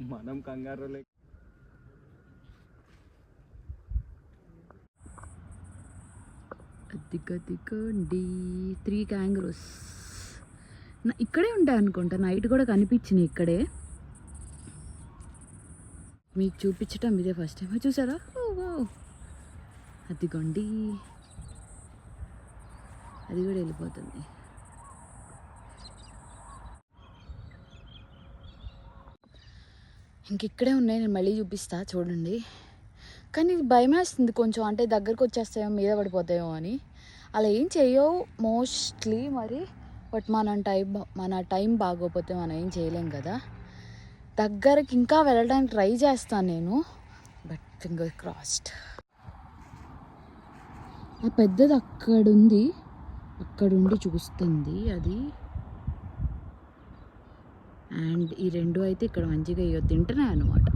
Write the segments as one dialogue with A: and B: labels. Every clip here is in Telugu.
A: మనం కంగారు
B: దిగ్గండి 3 క్యాంగరూస్ ఇక్కడే ఉంటాయి అనుకుంటా. నైట్ కూడా కనిపించినాయి ఇక్కడే. మీకు చూపించటం ఇదే ఫస్ట్ టైం. చూసారా? అదిగోండి, అది కూడా వెళ్ళిపోతుంది. ఇంక ఇక్కడే ఉన్నాయి, నేను మళ్ళీ చూపిస్తా చూడండి. కానీ భయం వేస్తుంది కొంచెం, అంటే దగ్గరకు వచ్చేస్తాయో మీద పడిపోతాయో అని. అలా ఏం చేయవు మోస్ట్లీ మరి. బట్ మన టైం బాగోపోతే మనం ఏం చేయలేం కదా. దగ్గరికి ఇంకా వెళ్ళడానికి ట్రై చేస్తాను నేను, బట్ ఫింగర్ క్రాస్డ్. ఆ పెద్దది అక్కడుంది, అక్కడుండి చూస్తుంది అది. అండ్ ఈ రెండు అయితే ఇక్కడ మంచిగా తింటున్నాయి అన్నమాట.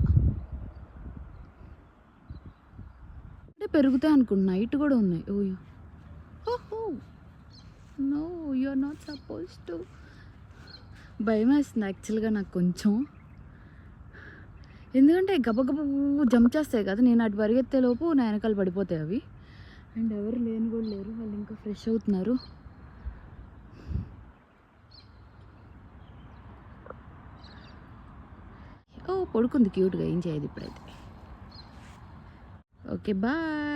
B: అంటే పెరుగుతాయి అనుకుంటున్నా. నైట్ కూడా ఉన్నాయి. ఓహో no, you are not suppose to. భయం వేస్తుంది యాక్చువల్గా నాకు కొంచెం, ఎందుకంటే గబగబ జంప్ చేస్తాయి కదా. నేను అటు పరిగెత్తే లోపు నా వెనకాల పడిపోతాయి అవి. అండ్ ఎవరు లేని కూడా లేరు, వాళ్ళు ఇంకా ఫ్రెష్ అవుతున్నారు. పడుకుంది క్యూట్గా, ఏం చేయదు ఇప్పుడైతే. Okay bye.